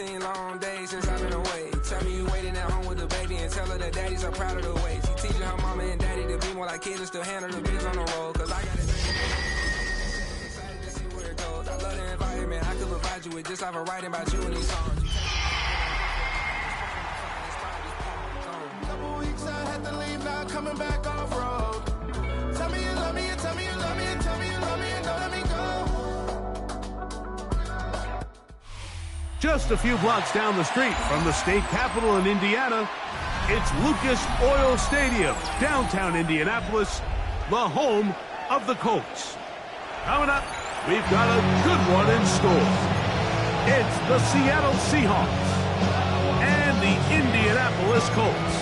18 long days since I've been away. Tell me you waiting at home with the baby and tell her that daddy's so proud of the ways. He teaching her mama and daddy to be more like kids and still handle the biz on the road. Cause I got it excited to see where it goes. I love the environment I could provide you with just like I'm writing about you in these songs. Couple weeks I had to leave, now coming back off road. Tell me you love me, and tell me you love me, and tell me you love me, and don't let me go. Just a few blocks down the street from the state capitol in Indiana, it's Lucas Oil Stadium, downtown Indianapolis, the home of the Colts. Coming up, we've got a good one in store. It's the Seattle Seahawks and the Indianapolis Colts.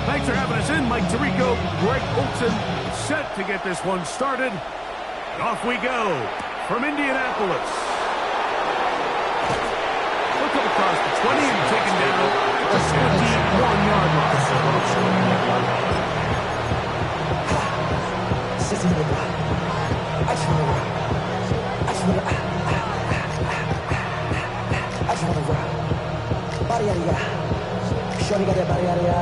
Thanks for having us in. Mike Tirico, Greg Olson, set to get this one started. And off we go from Indianapolis. Look up across the 20 and taken down at the 21-yard line. Shorty got that body out of ya,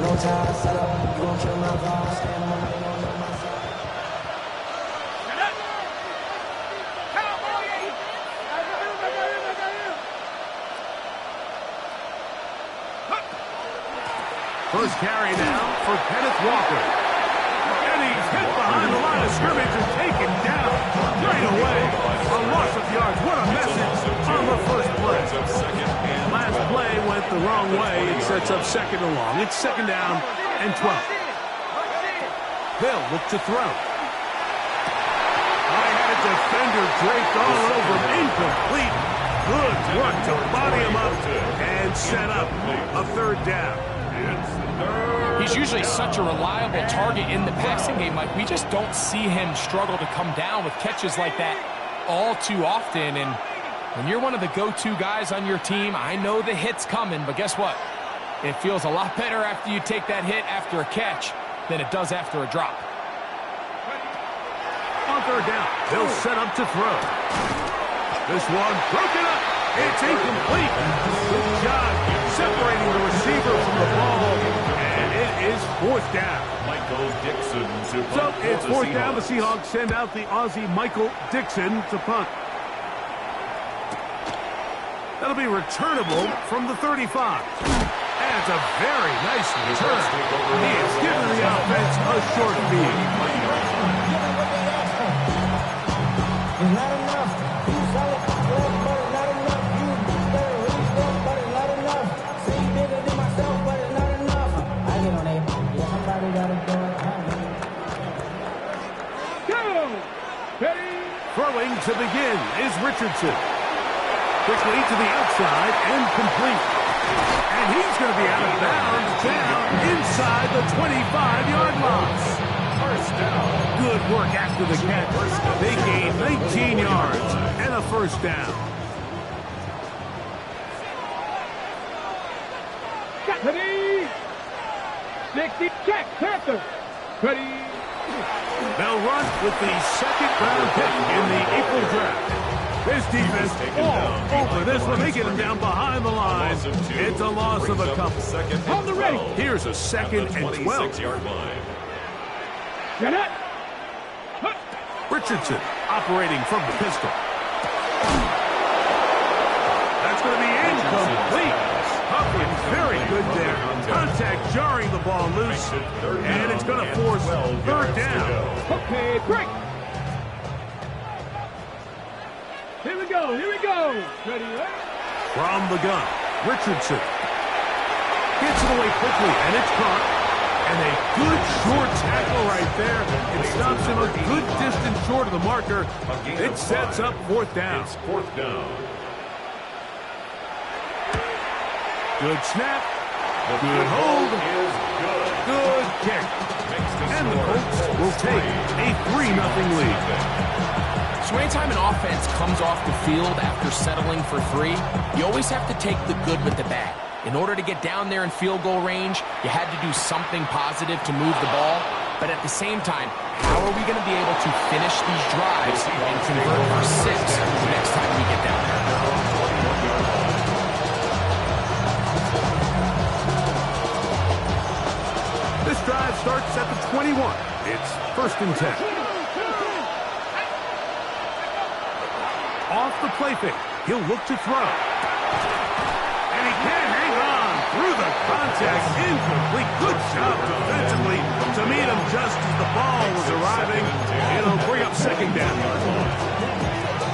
no time, set up, you gon' kill my vibe, stand on my side. First carry now for Kenneth Walker. And he's hit behind the line of scrimmage and taken down right away. A loss of yards. What a message on the first play. Last play went the wrong way. It sets up second and long. It's second down and 12. They'll look to throw. I had a defender draped all over him. Incomplete. Good work to body him up and set up a third down. He's usually such a reliable target in the passing game. Like, we just don't see him struggle to come down with catches like that all too often. And when you're one of the go-to guys on your team, I know the hit's coming, but guess what? It feels a lot better after you take that hit after a catch than it does after a drop. On third down, they'll set up to throw. This one broken up. It's incomplete. Good job separating the receiver from the ball, and it is fourth down. Michael Dixon to punt. So it's fourth down. The Seahawks send out the Aussie Michael Dixon to punt. That'll be returnable from the 35. And it's a very nice return. He is giving the offense a short field. Not enough, you solid, but not enough, you better really stuff, but not enough. Say bigger than myself, but not enough. I get on it, yeah, somebody gotta do it. Go! Ready? Throwing to begin is Richardson. Quickly to the outside and complete. And he's going to be out of bounds down inside the 25-yard line. First down. Good work after the catch. They gain 19 yards and a first down. Ready? 60, check, Panther. Ready? They'll run with the second-round pick in the April draft. This defense all over this one. They get him down behind the line. It's a loss of a couple. On the ready. Here's a second and 12. 26-yard line. Get it. Richardson operating from the pistol. That's going to be incomplete. Hopkins very good there. Contact jarring the ball loose. And it's going to force third down. Okay, break. Here we go, here we go. Ready, right? From the gun, Richardson gets it away quickly, and it's caught. And a good short tackle right there. It stops him a good distance short of the marker. It sets up fourth down. It's fourth down. Good snap. Good hold. Good kick. And the Colts will take a 3-0 lead. So anytime an offense comes off the field after settling for 3, you always have to take the good with the bad. In order to get down there in field goal range, you had to do something positive to move the ball. But at the same time, how are we going to be able to finish these drives and convert for 6 next time we get down there? This drive starts at the 21. It's 1st and 10. Off the play fake. He'll look to throw. And he can hang on through the contact. Incomplete. Good job defensively to meet him just as the ball was arriving. It'll bring up 2nd down.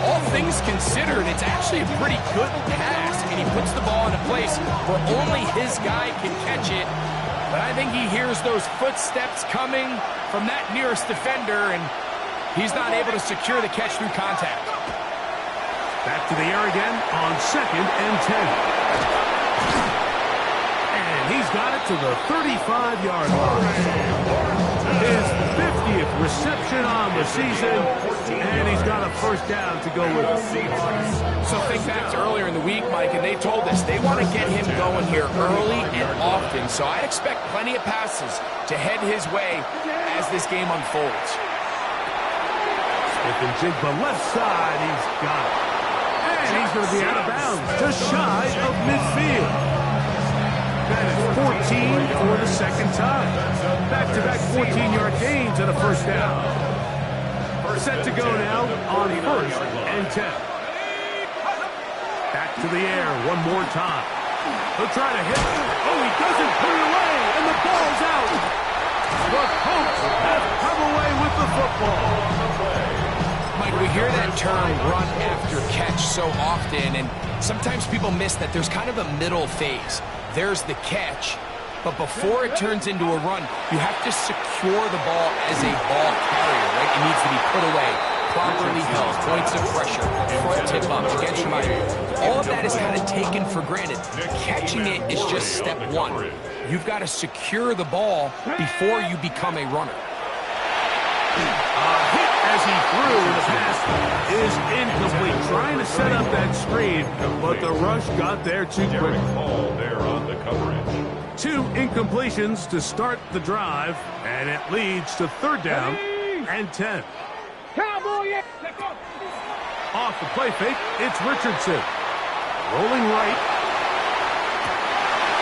All things considered, it's actually a pretty good pass. I mean, he puts the ball in a place where only his guy can catch it. But I think he hears those footsteps coming from that nearest defender, and he's not able to secure the catch through contact. Back to the air again on 2nd and 10. And he's got it to the 35-yard line. His 50th reception on the season, and he's got a 1st down to go with it. So think back to earlier in the week, Mike, and they told us they want to get him going here early and often. So I expect plenty of passes to head his way as this game unfolds. Smith and Jigba left side, he's got it. And he's going to be out of bounds, just shy of midfield. That is 14 for the 2nd time. Back-to-back 14-yard gains and a 1st down. Set to go now on 1st and 10. Back to the air one more time. He'll try to hit it. Oh, he doesn't put it away, and the ball's out. The Colts have come away with the football. Mike, we hear that term run after catch so often, and sometimes people miss that there's kind of a middle phase. There's the catch, but before it turns into a run, you have to secure the ball as a ball carrier, right? It needs to be put away, properly held, points of pressure, front tip up, against your mind. All of that is kind of taken for granted. Catching it is just step 1. You've got to secure the ball before you become a runner. Hit as he threw, the pass is incomplete. Trying to set up that screen, but the rush got there too quick. There on the coverage. 2 incompletions to start the drive, and it leads to 3rd down and 10. Cowboy, let's go. Off the play fake, it's Richardson. Rolling right.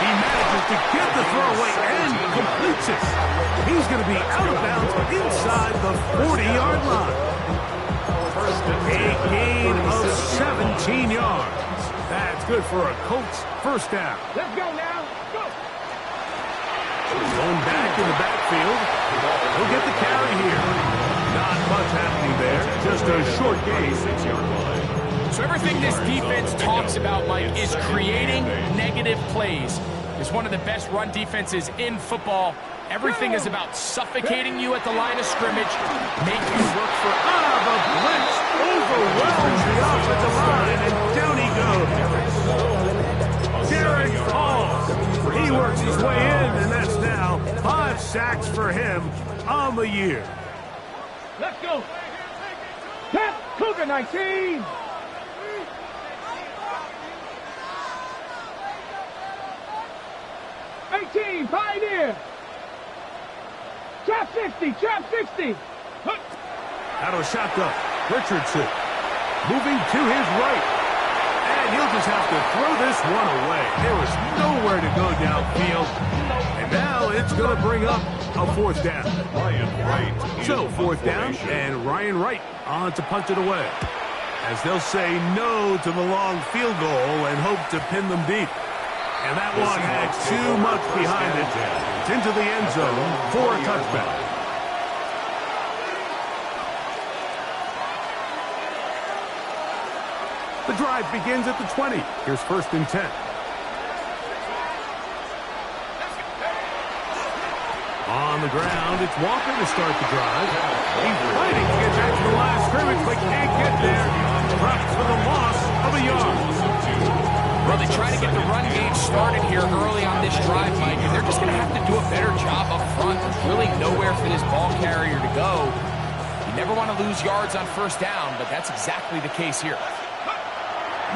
He manages to get the throw away and completes it. He's going to be out of bounds inside the 40-yard line. A gain of 17 yards. That's good for a Colts 1st down. Let's go now. Go. Going back in the backfield. He'll get the carry here. Not much happening there. Just a short gain. 6-yard line. So everything this defense talks about, Mike, is creating negative plays. It's one of the best run defenses in football. Everything is about suffocating you at the line of scrimmage, make you work for... The blitz overwhelms the offensive line, and down he goes. Derek Hall. He works his way in, and that's now 5 sacks for him on the year. Let's go. Tap Cougar 19. Pioneer. Trap 60, trap 60. Out of the shotgun, Richardson moving to his right. And he'll just have to throw this one away. There was nowhere to go downfield. And now it's going to bring up a 4th down. Ryan Wright. So 4th down, and Ryan Wright on to punt it away. As they'll say no to the long field goal and hope to pin them deep. And that one had too much behind it. It's into the end zone for a touchback. The drive begins at the 20. Here's 1st and 10. On the ground, it's Walker to start the drive. He's fighting to get back to the line of scrimmage, but can't get there. Drops for the loss of a yard. Well, they try to get the run game started here early on this drive, Mike, and they're just going to have to do a better job up front. There's really nowhere for this ball carrier to go. You never want to lose yards on 1st down, but that's exactly the case here.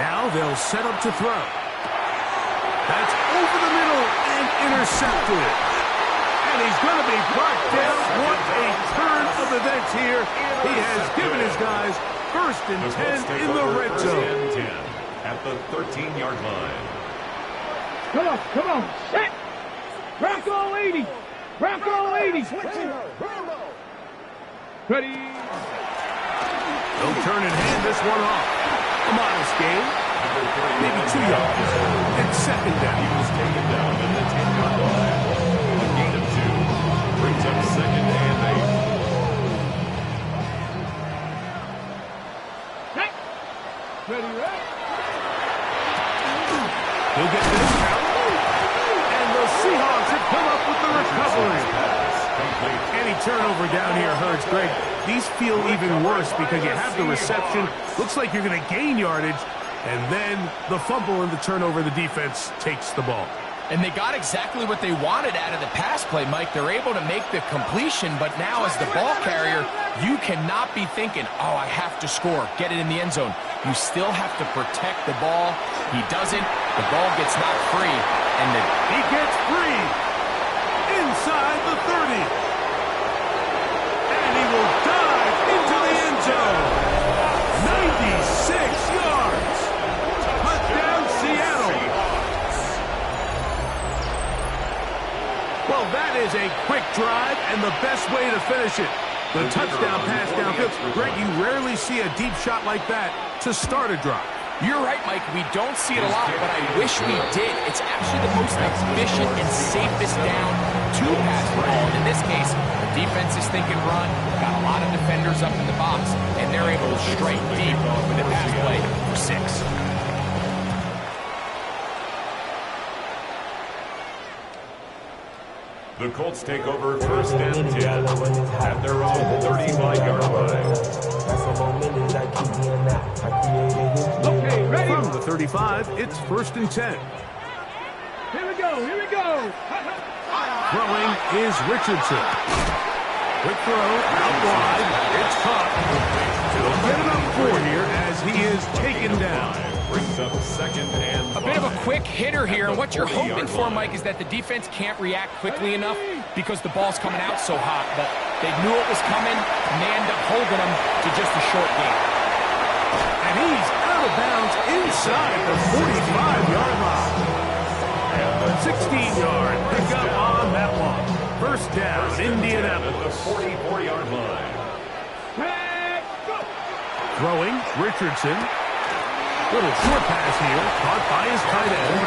Now they'll set up to throw. That's over the middle and intercepted. And And he's going to be brought down. What a turn of events here. He has given his guys first and 10 in the red zone. 10 at the 13-yard line. Come on, set. Bronco 80. Bronco 80. Ready. They'll turn and hand this one off. A modest gain. Maybe 2 yards. And second down. He was taken down at the 10-yard line. A gain of 2 brings up second and 8. Ready, right? He'll get this count. And the Seahawks have come up with the recovery. Any turnover down here hurts, Greg. These feel even worse because you have the reception. Looks like you're going to gain yardage. And then the fumble and the turnover, the defense takes the ball. And they got exactly what they wanted out of the pass play, Mike. They're able to make the completion, but now as the ball carrier, you cannot be thinking, oh, I have to score, get it in the end zone. You still have to protect the ball. He doesn't. The ball gets knocked free. And he gets free inside the 30. And he will dive into the end zone. 96 yards. Touchdown, Seattle. Well, that is a quick drive and the best way to finish it. The touchdown pass downfield. Greg, you rarely see a deep shot like that to start a drive. You're right, Mike. We don't see it a lot, but I wish we did. It's actually the most efficient and safest down to pass the ball. And in this case, the defense is thinking run, got a lot of defenders up in the box, and they're able to strike deep with a pass play for 6. The Colts take over first and 10 at their own 35-yard line. Okay, ready. From the 35, it's first and 10. Here we go. Throwing is Richardson. Quick throw, out wide. It's caught. He'll get it up 4 here as he is taken down. Brings up second and 5. A bit of a quick hitter here, and what you're hoping for, Mike, is that the defense can't react quickly enough because the ball's coming out so hot. But they knew it was coming, and they end up holding them to just a short gain. And he's out of bounds inside the 45-yard line. 16-yard pickup on that one. First down, Indianapolis. At the 44-yard line. Throwing, Richardson. Little short pass here, caught by his tight end.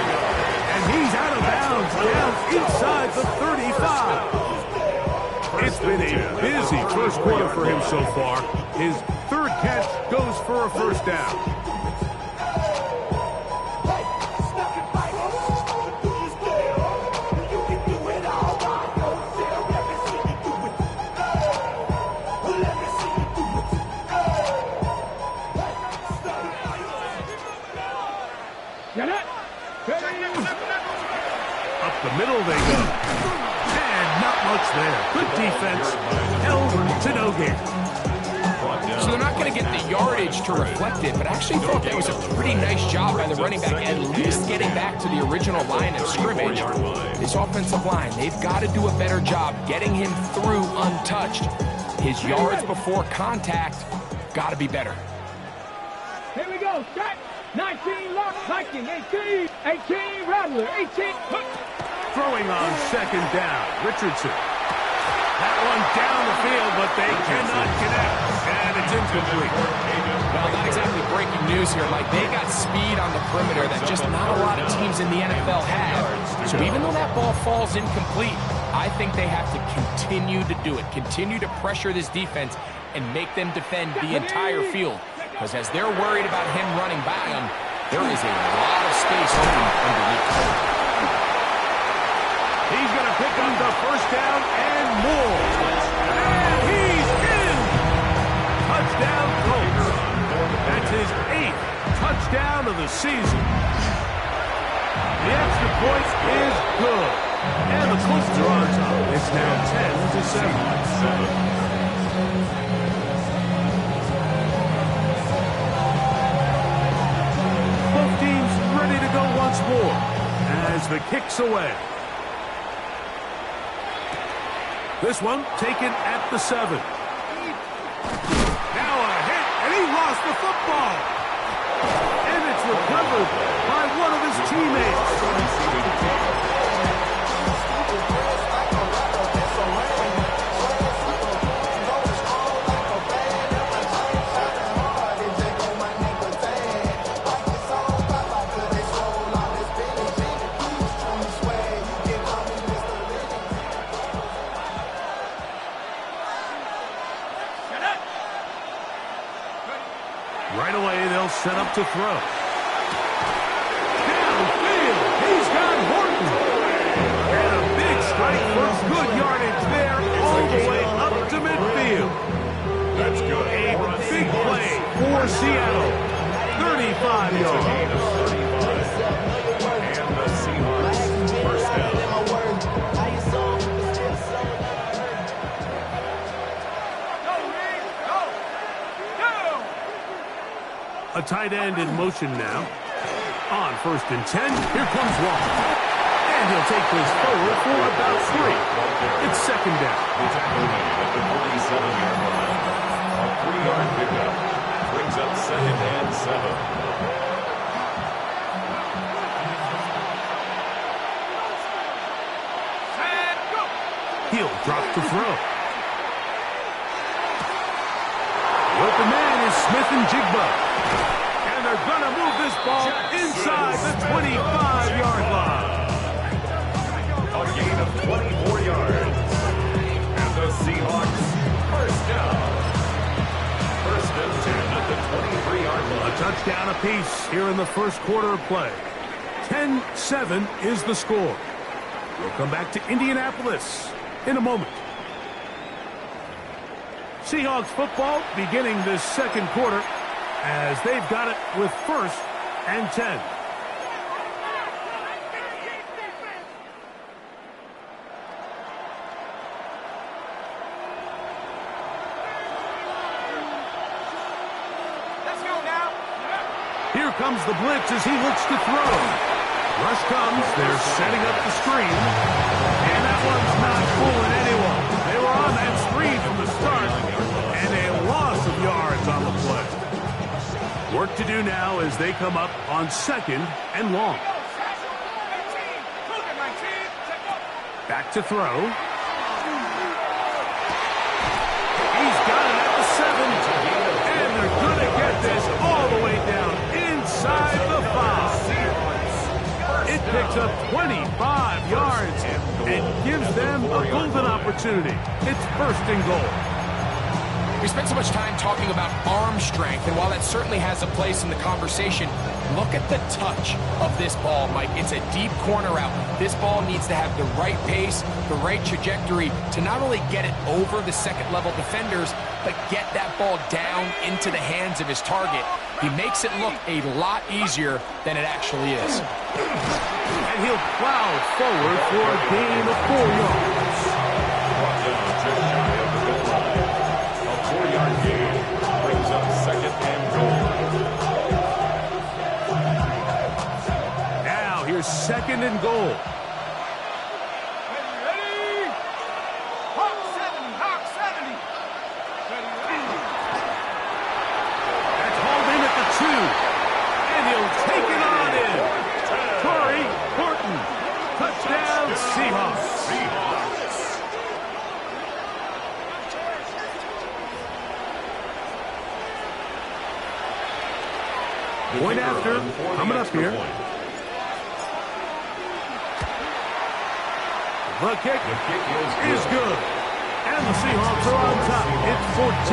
And he's out of bounds, down inside the 35. It's been a busy first quarter for him so far. His third catch goes for a first down. Up the middle they go. And not much there. Good defense. Held to no gain. So they're not going to get the yardage to reflect it, but I actually thought that was a pretty nice job by the running back, at least getting back to the original line of scrimmage. This offensive line, they've got to do a better job getting him through untouched. His yards before contact got to be better. Here we go. Start. 19 lock. 19. 18. 18 rattler. 18 hook. Throwing on second down. Richardson. That one down the field, but they cannot connect. And it's incomplete. Well, not exactly breaking news here, Mike. They got speed on the perimeter that just not a lot of teams in the NFL have. So even though that ball falls incomplete, I think they have to continue to do it. Continue to pressure this defense and make them defend the entire field. Because as they're worried about him running by them, there is a lot of space open underneath. He's going to pick up the first down and more. And he's in! Touchdown, Colts. That's his 8th touchdown of the season. The extra point is good. And the Colts are on top. It's now 10-7. Both teams ready to go once more as the kick's away. This one taken at the 7. Now a hit, and he lost the football. And it's recovered by one of his teammates. Right away, they'll set up to throw. Downfield, he's got Horton. And a big strike for good yardage there all the way up to midfield. That's good. A big play for Seattle. 35 yards. And the Seahawks first down. A tight end in motion now. On 1st and 10, here comes Walker. And he'll take this forward for about 3. It's 2nd down. The tackle made at the 47-yard line. A 3-yard pickup brings up 2nd and 7. He'll drop to throw. With the man is Smith and Jigba. And they're going to move this ball inside the 25-yard line. A gain of 24 yards. And the Seahawks first down. 1st and 10 at the 23-yard line. A touchdown apiece here in the first quarter of play. 10-7 is the score. We'll come back to Indianapolis in a moment. Seahawks football beginning this second quarter as they've got it with 1st and 10. Let's go now. Here comes the blitz as he looks to throw. Rush comes, they're setting up the screen. And that one's not fooling anyone. They were on that screen from the start, and a loss of yards on the play. Work to do now as they come up on 2nd and long. Back to throw. He's got it at the 7. And they're going to get this all the way down inside the 5. It picks up 25 yards and gives them a golden opportunity. It's 1st and goal. We spent so much time talking about arm strength, and while that certainly has a place in the conversation, look at the touch of this ball, Mike. It's a deep corner out. This ball needs to have the right pace, the right trajectory to not only get it over the second-level defenders, but get that ball down into the hands of his target. He makes it look a lot easier than it actually is. And he'll plow forward for a gain of 4 yards. Brought down just shy of the goal line. A 4-yard gain brings up 2nd and goal. Now here's 2nd and goal. Ready? Hawk 70, Hawk 70. That's hauled in at the 2. And he'll take it on in. Torrey Horton. Touchdown Seahawks. Point after, coming up here. The kick is good. And the Seahawks are on top. It's 14-10.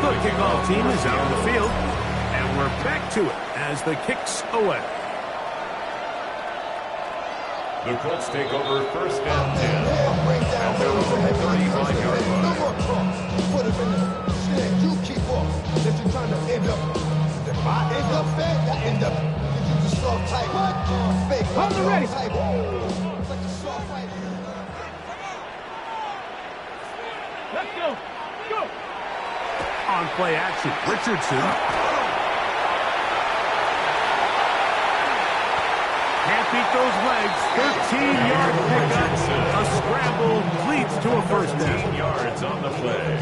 The kickoff team is out on the field. And we're back to it as the kick's away. The Colts take over 1st and 10. At their own 35-yard line. Put him in the shit. You keep up. If you're trying to end up, if I end up fat, I end up. If you just soft type, fake. Hold it ready. Type. Like a soft fight. Let's go. Go. On play action, Richardson. those legs. 13-yard pickup. A scramble leads to a first down. 13 yards on the play.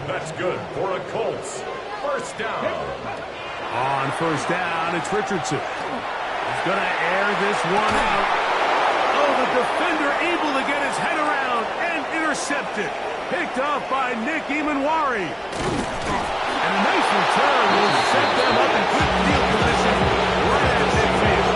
That's good for a Colts. First down. On first down, it's Richardson. He's going to air this one out. Oh, the defender able to get his head around and intercepted. Picked off by Nick Emanwari. And a nice return will set them up in good field position right at midfield.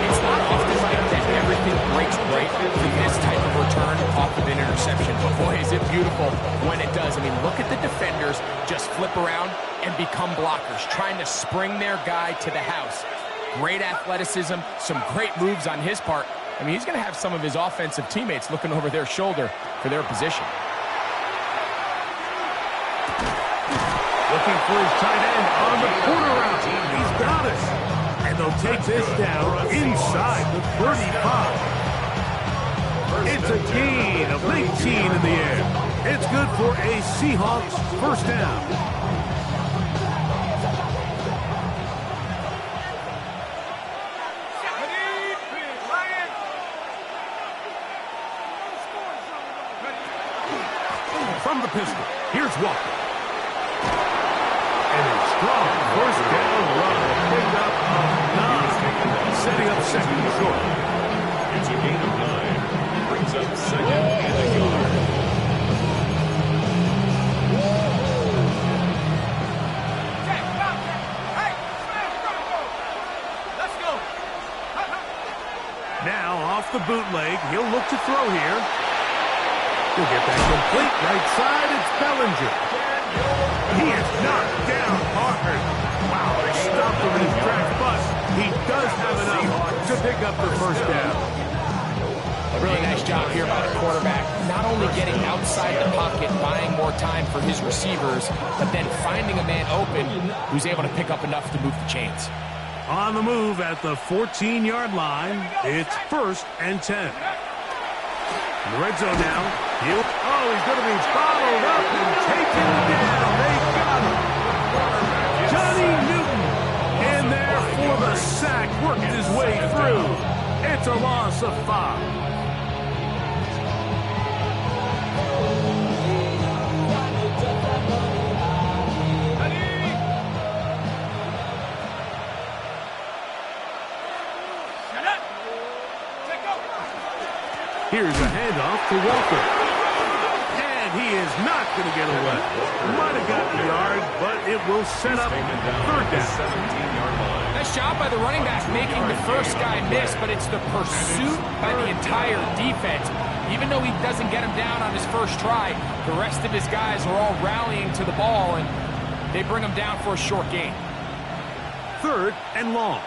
It's not often like that everything breaks right for this type of return off of an interception. But boy, is it beautiful when it does. I mean, look at the defenders just flip around and become blockers, trying to spring their guy to the house. Great athleticism, some great moves on his part. I mean, he's going to have some of his offensive teammates looking over their shoulder for their position. Looking for his tight end on the corner route. He's got it. And they'll take this down inside the 35. It's a gain of 19 in the air. It's good for a Seahawks first down. From the pistol, here's Walker. And a strong first down run. Picked up of 9. Setting up second and short. It's a gain of 9. Brings up second and a yard. Now off the bootleg, he'll look to throw here. He'll get that complete right side. It's Bellinger. He is knocked down hard. Wow, they stopped him in his tracks, but he does have enough to pick up the first down. A really nice job here by the quarterback. Not only getting outside the pocket, buying more time for his receivers, but then finding a man open who's able to pick up enough to move the chains. On the move at the 14-yard line, it's 1st and 10. In the red zone now. He's going to be bottled up and taken down. They got him. Johnny Newton in there for the sack. Worked his way through. It's a loss of 5. Here's a handoff to Walker. And he is not going to get away. Might have gotten the yard, but it will set up third down. 17-yard line. Nice job by the running back making the first guy miss, but it's the pursuit by the entire defense. Even though he doesn't get him down on his first try, the rest of his guys are all rallying to the ball, and they bring him down for a short gain. 3rd and long.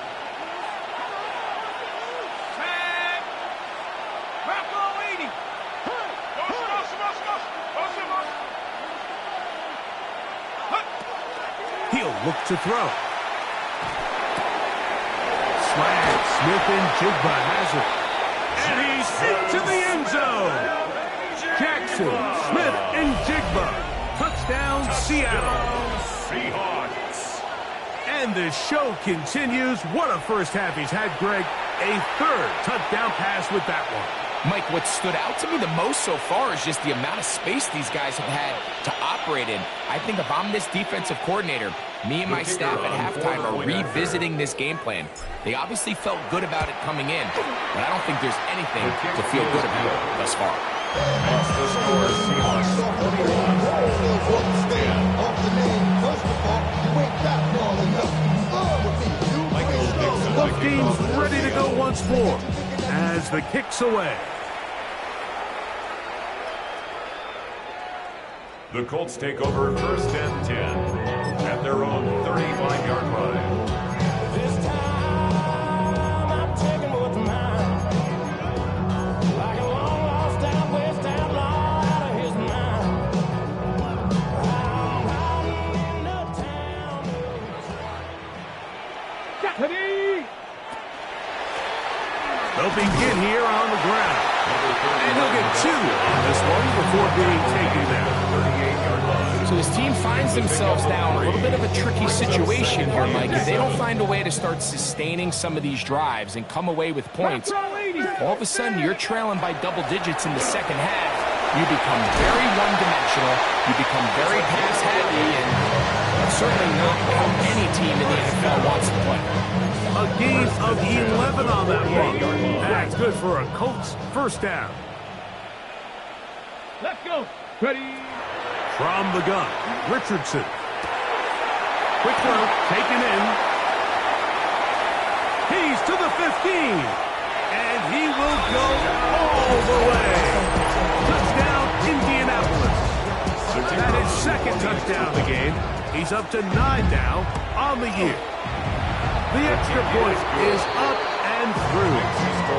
He'll look to throw. Slant. Smith and Jigba has it. And he's into the end zone. Jackson, Smith, and Jigba. Touchdown, Seattle. Seahawks. And the show continues. What a first half he's had, Greg. A 3rd touchdown pass with that one. Mike, what stood out to me the most so far is just the amount of space these guys have had to operate in. I think if I'm this defensive coordinator, me and my staff at halftime are revisiting this game plan. They obviously felt good about it coming in, but I don't think there's anything to feel good about thus far. That's the score. Seahawks 41. Both teams ready to go once more as the kick's away. The Colts take over 1st and 10 at their own 35-yard line. This time I'm taking what's mine. Like a long lost out west outlaw out of his mind. I'm riding into town. They'll begin here on the ground. And he'll get 2 on this one before being taken down. 38-yard line. So this team finds themselves now in a little bit of a tricky situation here, Mike. If they don't find a way to start sustaining some of these drives and come away with points, all of a sudden you're trailing by double digits in the second half. You become very one-dimensional, you become very pass-heavy, and that's certainly not how any team in the NFL wants to play. A gain of 11 on that one. That's good for a Colts first down. Let's go. Ready. From the gun, Richardson. Quick throw, taken in. He's to the 15. And he will go all the way. Touchdown, Indianapolis. That is second touchdown of the game. He's up to 9 now on the year. The extra point is up and through.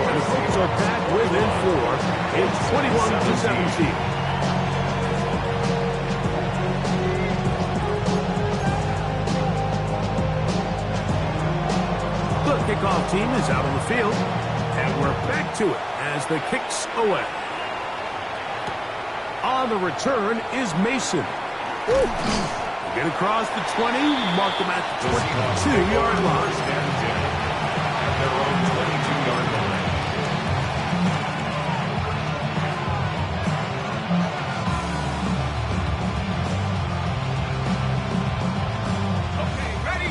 And the Colts are back within 4. It's 21-17. The kickoff team is out on the field, and we're back to it as the kick's away. On the return is Mason. Get across the 20, mark them at the 22-yard line. At their own 22-yard line. Okay, ready?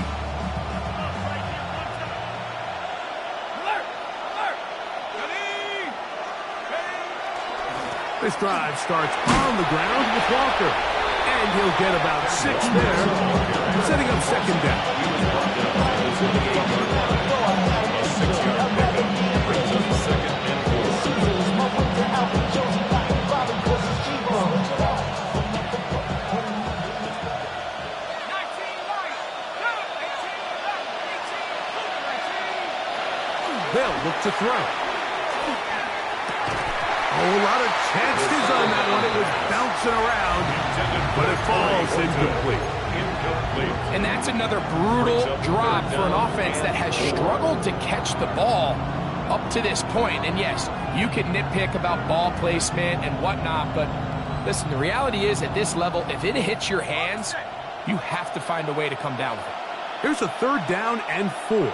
Alert! Alert! Ready! This drive starts on the ground with Walker. And he'll get about 6 there, setting up second down. A 6-yard pickup brings up second and 4. They'll look to throw. A whole lot of chances on that one. It was bouncing around, but it falls incomplete. And that's another brutal drop for an offense that has struggled to catch the ball up to this point. And yes, you can nitpick about ball placement and whatnot, but listen, the reality is at this level, if it hits your hands, you have to find a way to come down with it. Here's a third down and 4.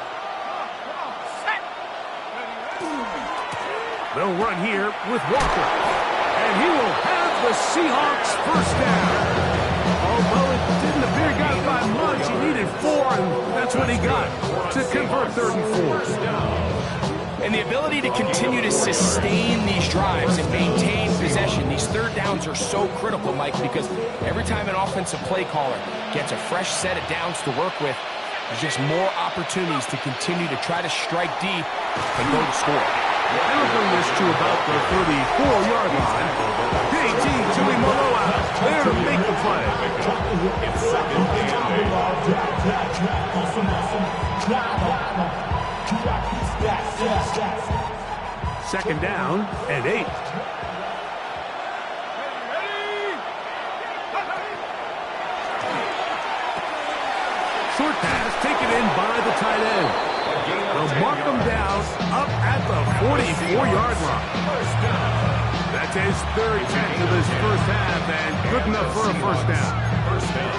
They'll run here with Walker. And he will have the Seahawks first down. Although it didn't appear he got it by much, he needed 4, and that's what he got to convert 3rd and 4. And the ability to continue to sustain these drives and maintain possession, these third downs are so critical, Mike, because every time an offensive play caller gets a fresh set of downs to work with, there's just more opportunities to continue to try to strike deep and go to score. That'll bring this to about the 34-yard line. JT Tuimoloau there to make the play. It's second and 8. Second down and 8. Short pass taken in by the tight end. They'll mark them down up at the 44-yard line. That's his third catch of this first half, and good enough for a first down.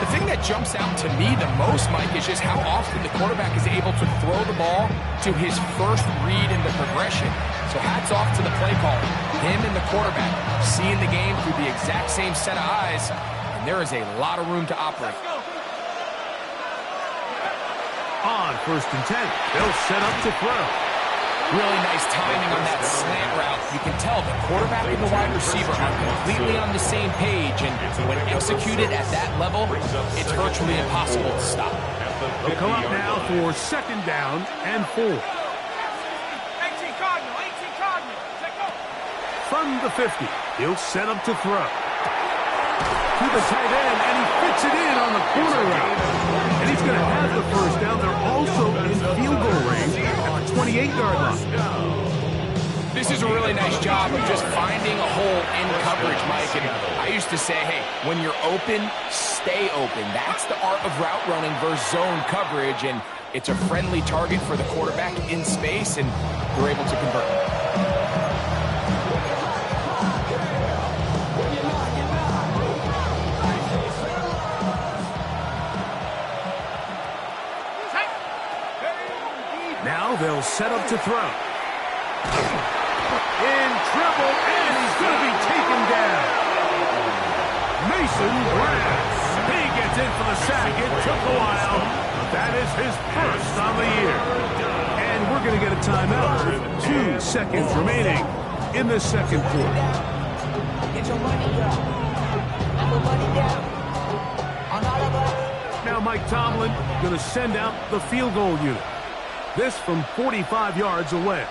The thing that jumps out to me the most, Mike, is just how often the quarterback is able to throw the ball to his first read in the progression. So hats off to the play caller. Him and the quarterback seeing the game through the exact same set of eyes, and there is a lot of room to operate. On 1st and 10, they'll set up to throw. Really nice timing on that slant route. You can tell the quarterback and the wide receiver are completely on the same page, and when executed at that level, it's virtually impossible to stop. They'll come up now for second down and 4. 18 Cardinal, 18 Cardinal. Check go. From the 50, he'll set up to throw. To the tight end, and he fits it in on the corner route. And he's going to have the first down. They're also in field goal range at the 28-yard line. This is a really nice job of just finding a hole in coverage, Mike. And I used to say, hey, when you're open, stay open. That's the art of route running versus zone coverage. And it's a friendly target for the quarterback in space, and they're able to convert. set up to throw. In trouble, and he's going to be taken down. Mason Grant. He gets in for the sack. It took a while, but that is his first on the year. And we're going to get a timeout with 2 seconds remaining in the second quarter. Get your money up. Put money down. On all of us. Now Mike Tomlin going to send out the field goal unit. This from 45 yards away.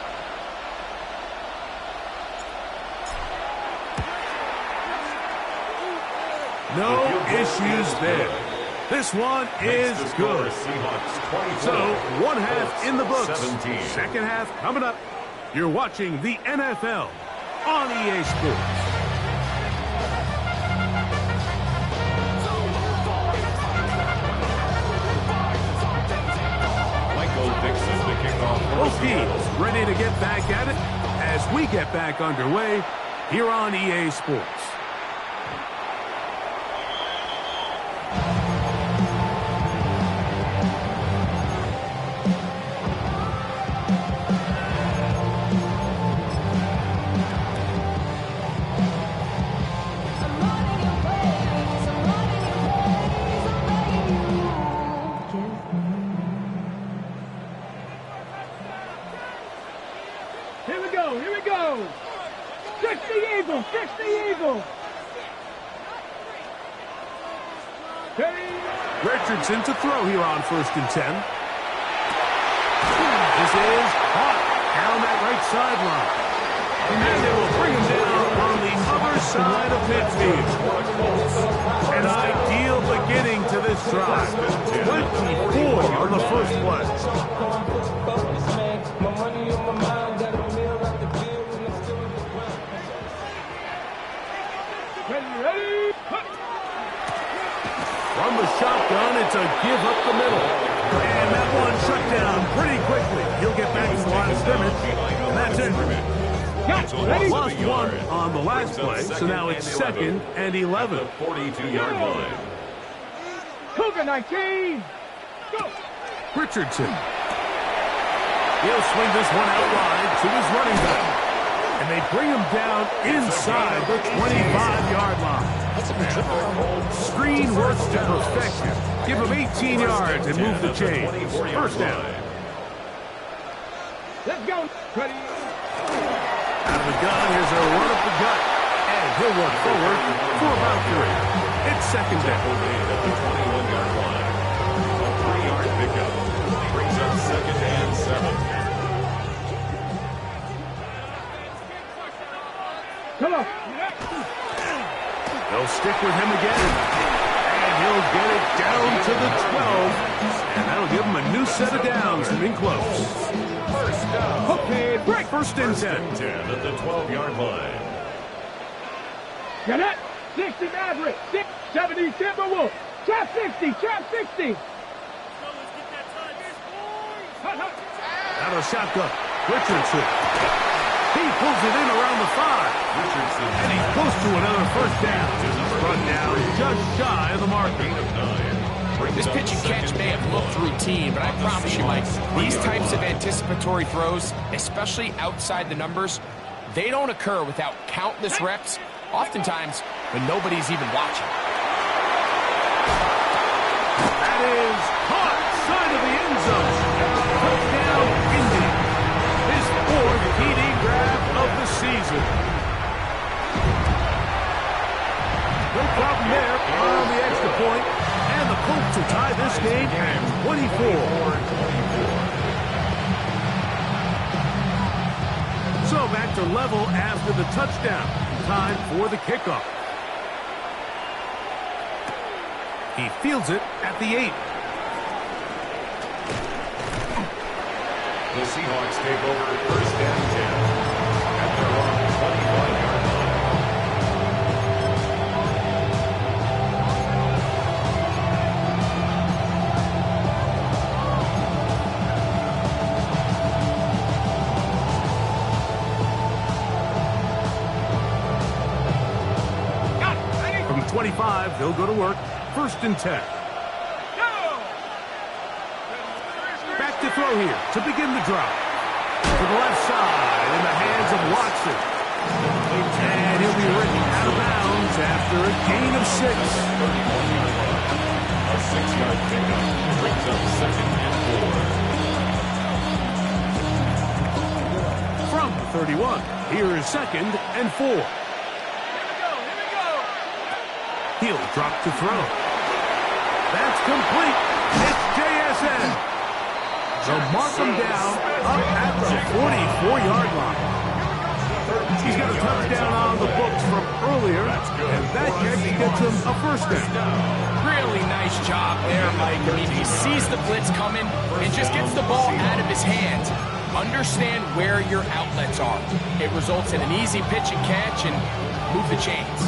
No issues there. This one is good. So, one half in the books. Second half coming up. You're watching the NFL on EA Sports. Both teams ready to get back at it as we get back underway here on EA Sports. Here we go. 60 Eagles, 60 Eagles. Richardson to throw here on 1st and 10. This is caught down that right sideline. And they will bring him down on the other side of midfield. An ideal beginning to this drive. 24 on the first play. Ready? From the shotgun, it's a give up the middle. And that one shut down pretty quickly. He'll get back to the line of scrimmage. And that's it. Lost one on the last play, so now it's 2nd and 11. 42-yard line. Cougar 19. Go. Richardson. He'll swing this one out wide to his running back. And they bring him down inside the 25-yard line. Screen works to perfection. Give him 18 yards and move the chains. First down. Let's go. Ready? Out of the gun, here's a run up the gut. And he'll work forward for about 3. It's 2nd down. At the 21-yard line. A 3-yard pickup. Brings up 2nd and 7. Come on. They'll stick with him again. And he'll get it down to the 12. And that'll give him a new set of downs from in close. First down. Okay, break. 1st and 10. At the 12-yard line. Get it. 60 Maverick. 70 Timberwolves. Trap 60. Trap 60. Out of shotgun. Richardson. He pulls it in around the 5. Richardson. And he's close to another first down. Run down just shy of the marker. This pitch and catch may have looked routine, but I promise you, Mike, these types of anticipatory throws, especially outside the numbers, they don't occur without countless reps, oftentimes when nobody's even watching. That is caught side of the end zone. Touchdown, Indy. His 4th TD grab of the season. No problem there on the extra point. And the Colts will tie this game at 24. So back to level after the touchdown. Time for the kickoff. He fields it at the 8. The Seahawks take over 1st and 10 at their own 25-yard line. From 25, they'll go to work. 1st and 10. Back to throw here to begin the drive. To the left side in the hands of Watson. And he'll be written out of bounds after a gain of 6. A 6-yard pickup brings up 2nd and 4. From the 31, here is 2nd and 4. He'll drop to throw. That's complete. It's JSN. They'll mark him down up at the 44-yard line. He's got a touchdown on the books from earlier, and that catch gets him a 1st down. Really nice job there, Mike. I mean, he sees the blitz coming and just gets the ball out of his hands. Understand where your outlets are. It results in an easy pitch and catch and move the chains.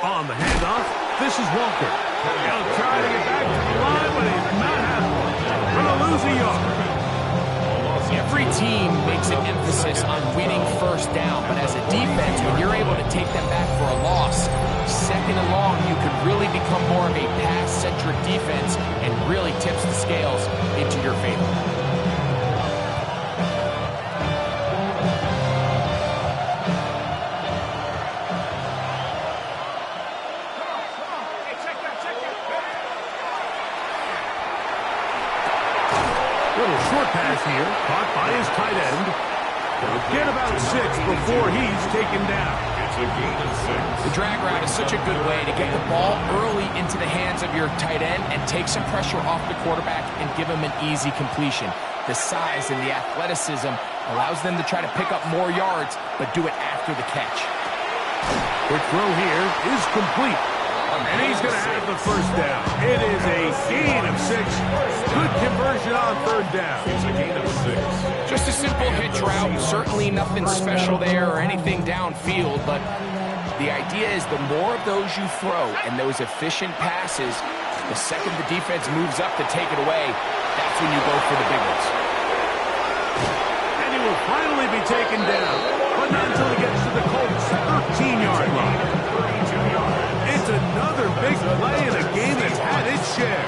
On the handoff, this is Walker. He'll try to get back to the line, but he's not happening. Gonna lose a yard. Every team makes an emphasis on winning 1st down, but as a defense, when you're able to take them back for a loss, 2nd and long, you could really become more of a pass-centric defense and really tips the scales into your favor. Little short pass here, caught by his tight end. He'll get about 6 before he's taken down. It's a gain of 6. The drag route is such a good way to get the ball early into the hands of your tight end and take some pressure off the quarterback and give him an easy completion. The size and the athleticism allows them to try to pick up more yards, but do it after the catch. Quick throw here is complete. And he's going to have the 1st down. It is a gain of 6. Good conversion on 3rd down. It's a gain of 6. Just a simple hitch route. Certainly nothing special there or anything downfield, but the idea is the more of those you throw and those efficient passes, the second the defense moves up to take it away, that's when you go for the big ones. And he will finally be taken down, but not until he gets to the Colts' 13-yard line. It's another big play in a game that's had its share.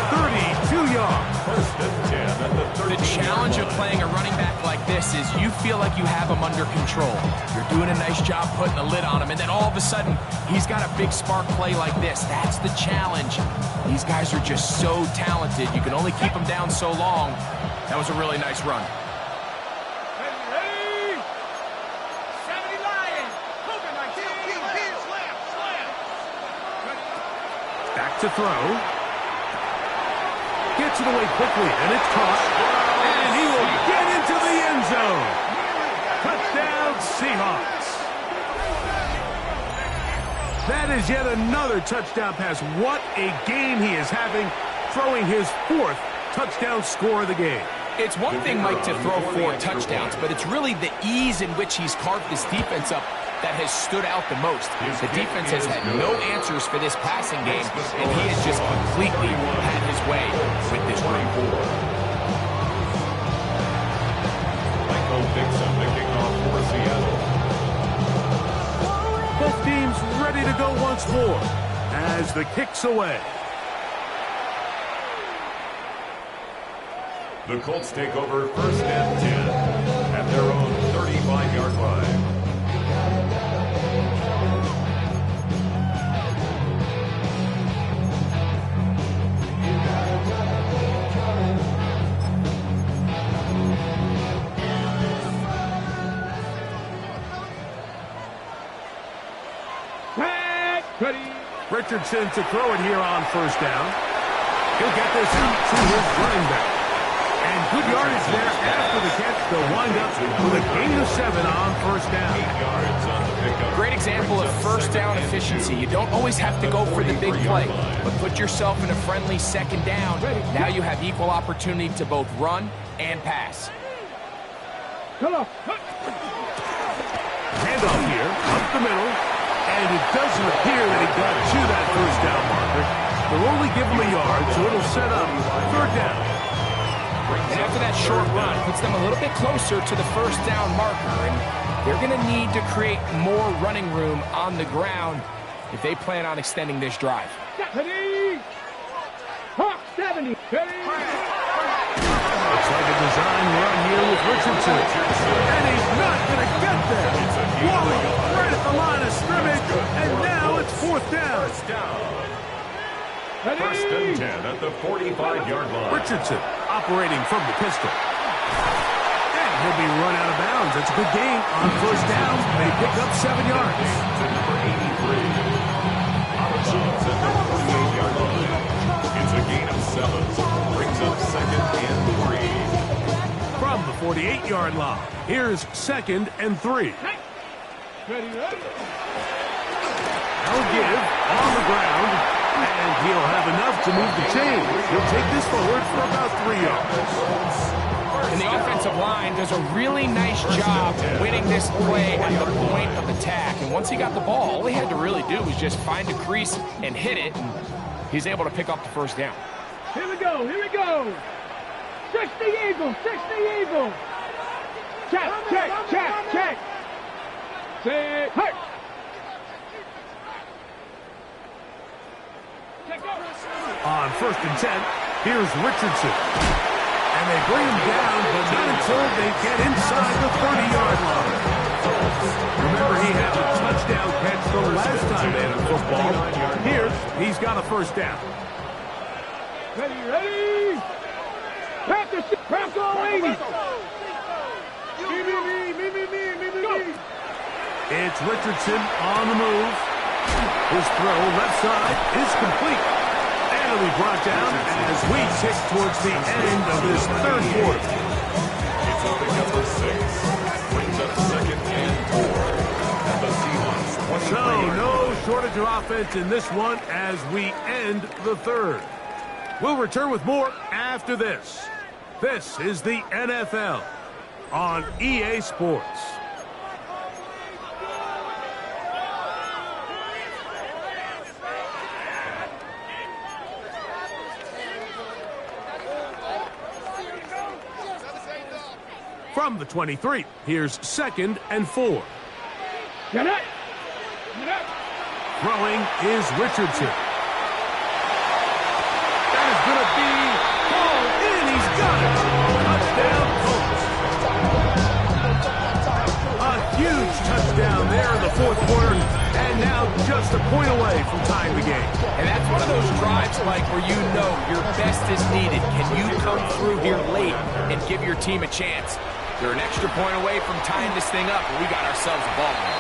32 yards. 1st and 10 at the 30. The challenge of playing a running back like this is you feel like you have him under control. You're doing a nice job putting a lid on him, and then all of a sudden, he's got a big spark play like this. That's the challenge. These guys are just so talented. You can only keep them down so long. That was a really nice run. Back to throw. Gets it away quickly, and it's caught. And he will get into the end zone. Touchdown, Seahawks. That is yet another touchdown pass. What a game he is having, throwing his 4th touchdown score of the game. It's one thing, Mike, to throw 4 touchdowns, but it's really the ease in which he's carved this defense up that has stood out the most. The defense has had no answers for this passing game, and he has just completely had his way with this group. Michael Dixon, the kickoff for Seattle. Both teams ready to go once more as the kick's away. The Colts take over 1st and 10 at their own 35-yard line. Richardson to throw it here on 1st down. He'll get this out to his running back. And good yardage there after the catch. They'll wind up with a gain of 7 on 1st down. 8 yards on the pickup. Great example of 1st down efficiency. You don't always have to go for the big play, but put yourself in a friendly 2nd down. Now you have equal opportunity to both run and pass. Handoff here, up the middle. And it doesn't appear that he got to that 1st down marker. They'll only give him a yard, so it'll set up 3rd down. And after that short run, puts them a little bit closer to the 1st down marker. And they're going to need to create more running room on the ground if they plan on extending this drive. 70. Hawk 70. Looks like a design run here with Richardson. And he's not going to get there. Whoa, right at the line of scrimmage. And now it's fourth down. First and 10 at the 45-yard line. Richardson operating from the pistol. And he'll be run out of bounds. That's a good gain on first down. They pick up 7 yards. To number 83. Out of bounds at the 48-yard line. It's a gain of 7. Brings up second and 3. From the 48-yard line, here's second and 3. They'll give on the ground, and he'll have enough to move the chain. He'll take this forward for about 3 yards. And the offensive line does a really nice job winning this play at the point of attack. And once he got the ball, all he had to really do was just find a crease and hit it. And he's able to pick up the first down. Here we go. Here we go. 60 Eagles. 60 Eagles. Check. Say, hey. On first and 10, here's Richardson. And they bring him down, but not until they get inside the 30-yard line. Remember, he had a touchdown catch the last time they had a football. Here, he's got a first down. Ready? Press all 80. Me. It's Richardson on the move. His throw left side is complete. And he'll be brought down as we tick towards the end of this third quarter. It's a pickup of 6. Brings up second and 4. And the Seahawks 23. So no shortage of offense in this one as we end the third. We'll return with more after this. This is the NFL on EA Sports. From the 23, here's second and 4. Get it. Throwing is Richardson. That is going to be ball in. He's got it. Touchdown, Colts. A huge touchdown there in the fourth quarter. And now just a point away from tying the game. And that's one of those drives like where you know your best is needed. Can you come through here late and give your team a chance? They're an extra point away from tying this thing up, and we got ourselves a ball game.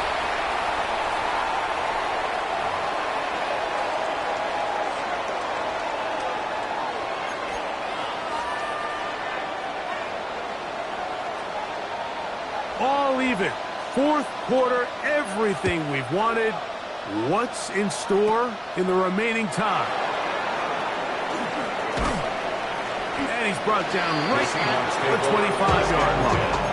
All even. Fourth quarter, everything we've wanted. What's in store in the remaining time? And he's brought down right at the 25-yard line.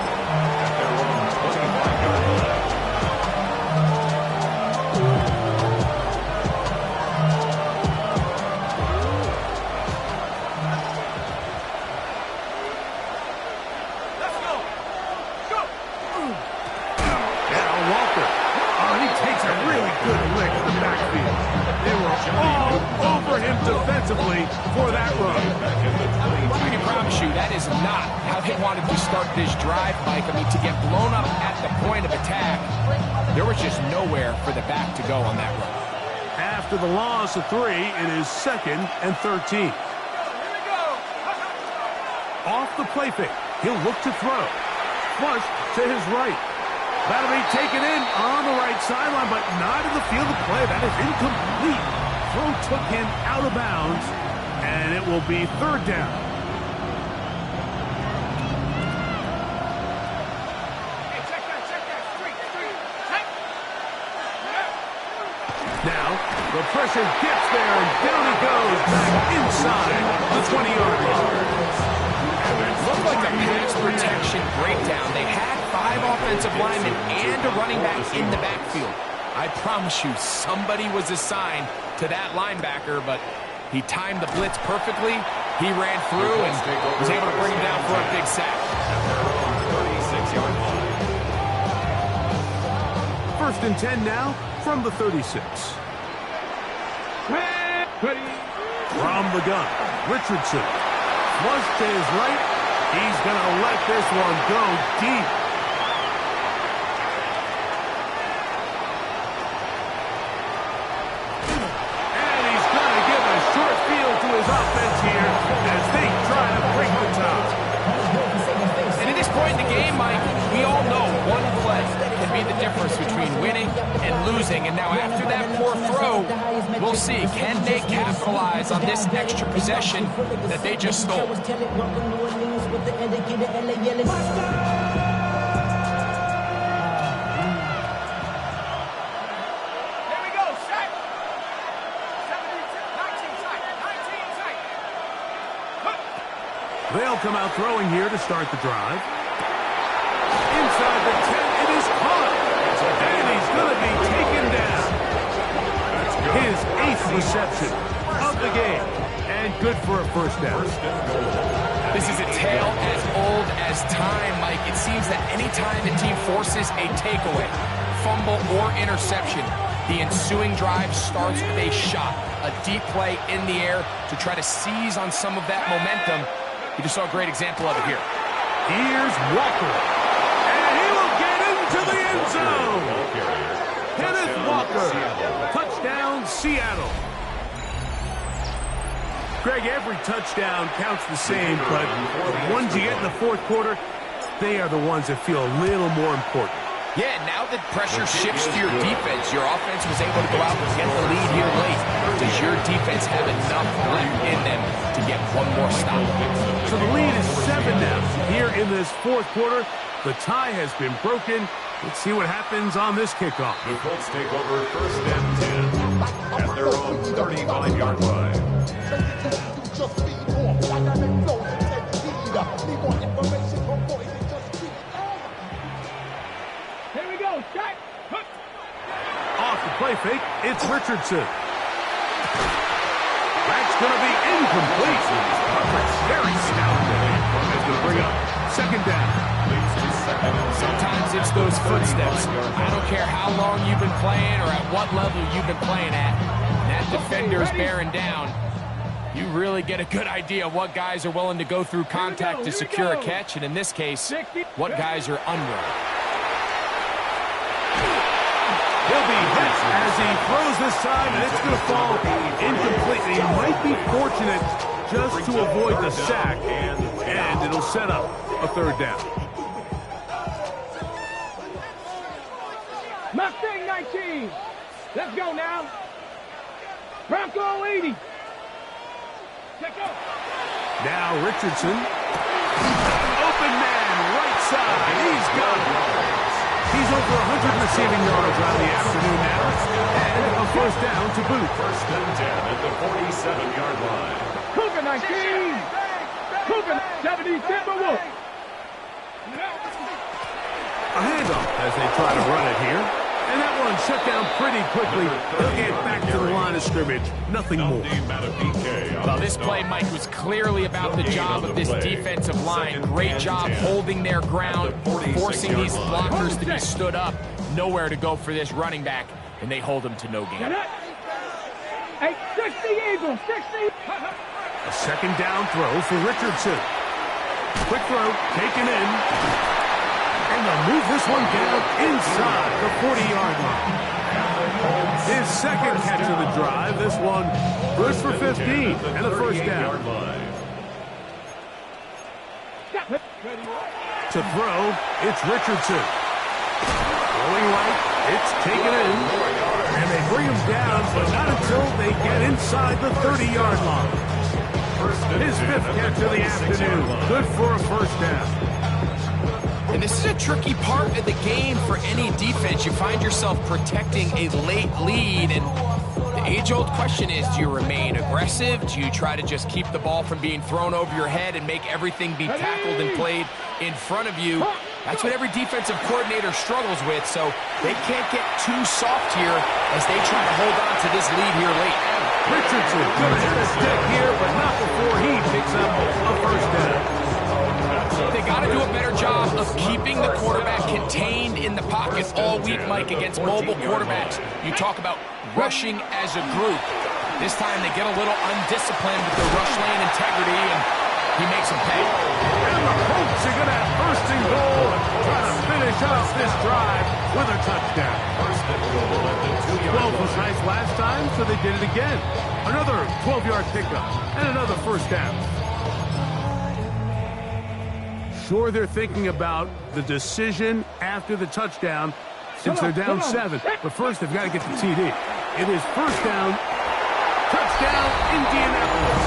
Defensively for that run. I can promise you that is not how they wanted to start this drive, Mike. I mean, to get blown up at the point of attack, there was just nowhere for the back to go on that run. After the loss of 3, it is second and 13. Off the play fake, he'll look to throw. Flush to his right. That'll be taken in on the right sideline, but not in the field of play. That is incomplete. Throw took him out of bounds, and it will be third down. Now, the pressure gets there, and down he goes back inside the 20-yard line. Looked like a pass protection breakdown. They had 5 offensive linemen and a running back in the backfield. I promise you, somebody was assigned to that linebacker, but he timed the blitz perfectly. He ran through and was able to bring him down for a big sack. 36-yard line. First and 10 now from the 36. From the gun, Richardson. Flush to his right. He's going to let this one go deep. And he's going to give a short field to his offense here as they try to break the tie. And at this point in the game, Mike, we all know one play can be the difference between winning and losing. And now after that poor throw, we'll see, can they capitalize on this extra possession that they just stole? They'll come out throwing here to start the drive. Inside the 10, it is caught. And he's going to be taken down. His 8th reception of the game. And good for a first down. This is a tale as old as time, Mike. It seems that anytime the team forces a takeaway, fumble, or interception, the ensuing drive starts with a shot, a deep play in the air to try to seize on some of that momentum. You just saw a great example of it here. Here's Walker. And he will get into the end zone. Kenneth Walker. Touchdown, Seattle. Greg, every touchdown counts the same, but the ones you get in the fourth quarter, they are the ones that feel a little more important. Yeah, now that pressure shifts to your defense, your offense was able to go out and get the lead here late. Does your defense have enough left in them to get one more stop? So the lead is 7 now. Here in this fourth quarter, the tie has been broken. Let's see what happens on this kickoff. The Colts take over first and 10 at their own 35-yard line. Here we go, shot. Off the play fake, it's Richardson. That's going to be incomplete. Very stout. It's going to bring up second down. Sometimes it's those footsteps. I don't care how long you've been playing or at what level you've been playing at. That defender's bearing down. You really get a good idea of what guys are willing to go through contact to secure a catch, and in this case, what guys are unwilling. He'll be hit as he throws this time, and it's going to fall incomplete. He might be fortunate just to avoid the sack, and it'll set up a third down. Mustang 19. Let's go now. Bronco 80. Let's go. Now Richardson. Open man, right side. He's got it. He's over 100 receiving yards on the afternoon now, and a first down to boot. First and 10 at the 47-yard line. Cougar 19. Cougar 70 Timberwolves. A handoff as they try to run it here. And that one shut down pretty quickly. They'll get back to the line of scrimmage. Nothing more. Well, this play, Mike, was clearly about the job of this defensive line. Great job holding their ground, forcing these blockers to be stood up. Nowhere to go for this running back, and they hold him to no gain. Hey, 60 Eagles, 60. A second down throw for Richardson. Quick throw, taken in. And they'll move this one down inside the 40-yard line. His second catch of the drive. This one good for 15 and a first down. To throw, it's Richardson. Going right, it's taken in. And they bring him down, but not until they get inside the 30-yard line. His 5th catch of the afternoon. Good for a first down. And this is a tricky part of the game for any defense. You find yourself protecting a late lead, and the age-old question is, do you remain aggressive? Do you try to just keep the ball from being thrown over your head and make everything be tackled and played in front of you? That's what every defensive coordinator struggles with, so they can't get too soft here as they try to hold on to this lead here late. Richardson going to hit a stick here, but not before he picks up a first down. They got to do a better job of keeping the quarterback contained in the pocket all week, Mike, against mobile quarterbacks. You talk about rushing as a group. This time they get a little undisciplined with their rush lane integrity, and he makes them pay. And the Colts are going to have first and goal and try to finish off this drive with a touchdown. 12 was nice last time, so they did it again. Another 12-yard pickup and another first down. Sure, they're thinking about the decision after the touchdown since they're down 7. But first, they've got to get the TD. It is first down. Touchdown, Indianapolis.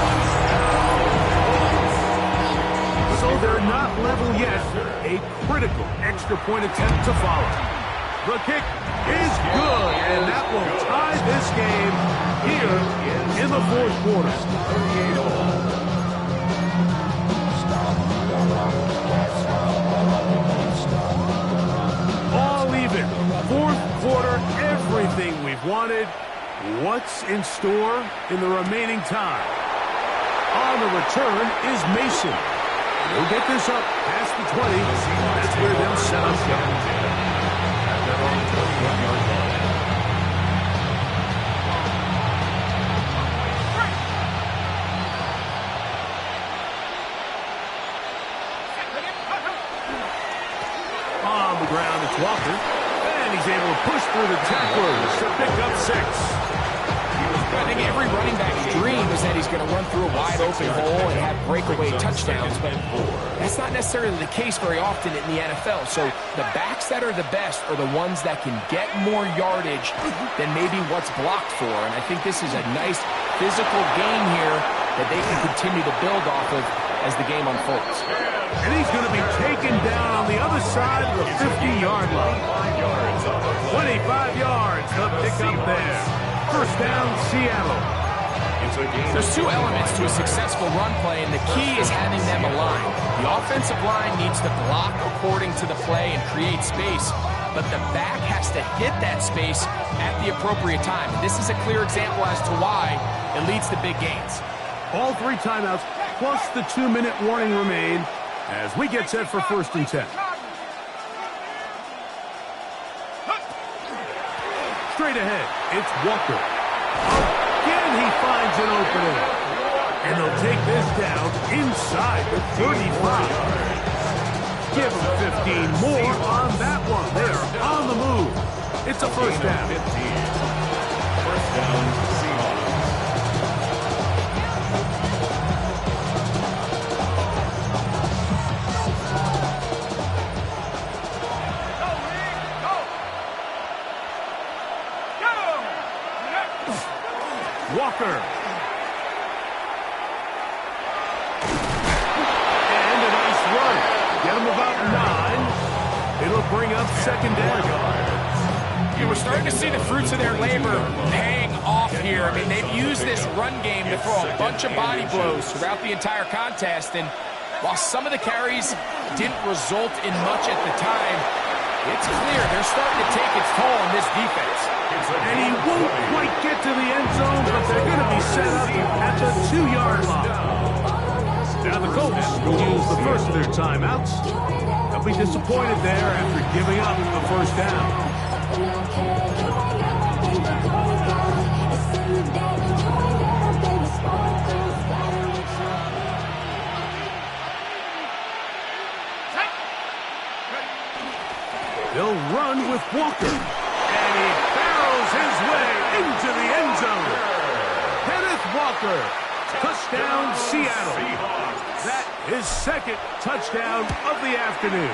So they're not level yet. A critical extra point attempt to follow. The kick is good, and that will tie this game here in the fourth quarter. All even. Fourth quarter, everything we've wanted. What's in store in the remaining time? On the return is Mason. He'll get this up past the 20. That's where they'll set up shop. At their own 21-yard line. On the ground, it's Walker. And he's able to push through the tacklers to pick up 6. I think every running back's dream is that he's going to run through a wide-open hole and have breakaway touchdowns, but that's not necessarily the case very often in the NFL. So the backs that are the best are the ones that can get more yardage than maybe what's blocked for, and I think this is a nice physical game here that they can continue to build off of as the game unfolds. And he's going to be taken down on the other side of the 50-yard line. 25 yards, the pickup there. First down, Seattle. There's two elements to a successful run play, and the key is having them aligned. The offensive line needs to block according to the play and create space, but the back has to hit that space at the appropriate time. And this is a clear example as to why it leads to big gains. All 3 timeouts plus the 2-minute warning remain as we get set for first and 10. Straight ahead, it's Walker. Again, he finds an opening. And they'll take this down inside the 35. Give them 15 more on that one. They're on the move. It's a first down. First down, Seahawks. Walker. And a nice run. Get him about 9. It'll bring up second down. We're starting to see the fruits of their labor paying off here. I mean, they've used this run game to throw a bunch of body blows throughout the entire contest. And while some of the carries didn't result in much at the time, it's clear they're starting to take its toll on this defense. And he won't quite get to the end zone, but they're going to be set up at the 2-yard line. Now the Colts will use the first of their timeouts. They'll be disappointed there after giving up the first down. They'll run with Walker. And he barrels his way into the end zone. Kenneth Walker. Touchdown, Seattle. That is second touchdown of the afternoon.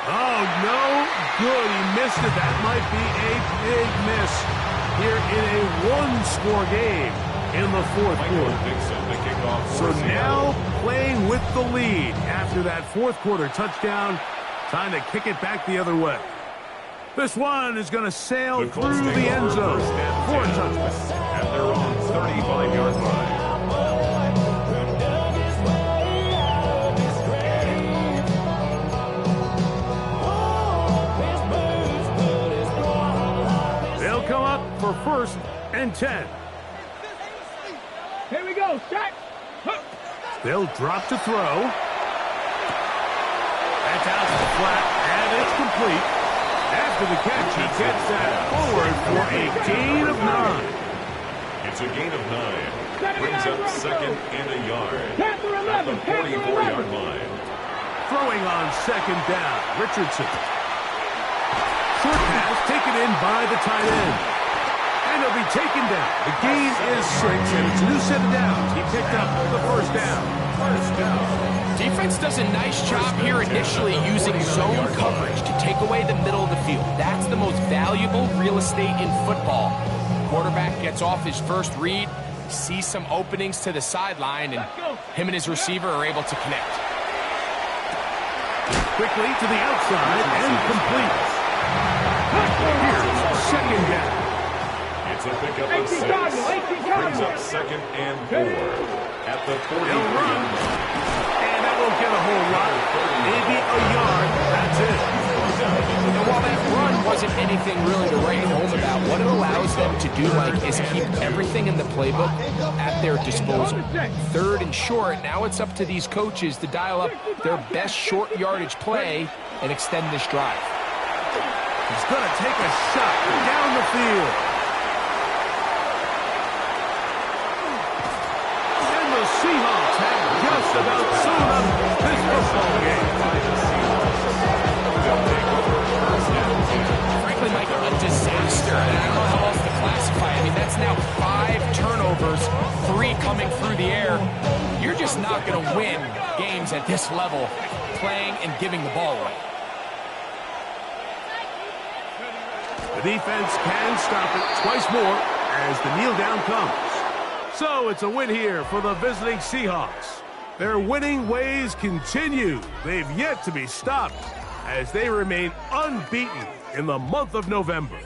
Oh, no good. He missed it. That might be a big miss here in a one-score game in the fourth quarter. So now playing with the lead after that fourth quarter touchdown. Time to kick it back the other way. This one is going to sail through the end zone for a touchdown. At their own 35-yard line. They'll come up for first and 10. Here we go, shot. They'll drop to throw. That's out to the flat, and it's complete. After the catch, he gets that forward for a gain of 9. It's a gain of 9. Brings up second and a yard. At the 44-yard line. Throwing on second down, Richardson. Short pass taken in by the tight end. And he'll be taken down. The gain is 6, and it's a new set of downs. He picked up the first down. First down. Defense does a nice job here initially using zone coverage to take away the middle of the field. That's the most valuable real estate in football. Quarterback gets off his first read, sees some openings to the sideline, and him and his receiver are able to connect. Quickly to the outside and complete. Here's second down. It's a pickup of 6. Brings up second and 4. At the 43. And that won't get a whole lot. Maybe a yard. That's it. And while that run wasn't anything really to write home about, what it allows them to do, Mike, is keep everything in the playbook at their disposal. Third and short, now it's up to these coaches to dial up their best short yardage play and extend this drive. He's going to take a shot down the field. And the Seahawks have just about sewn up this football game. Frankly, Mike, a disaster. I don't know how else to classify it. I mean, that's now 5 turnovers, 3 coming through the air. You're just not going to win games at this level playing and giving the ball away. The defense can stop it twice more as the kneel down comes. So it's a win here for the visiting Seahawks. Their winning ways continue. They've yet to be stopped as they remain unbeaten in the month of November.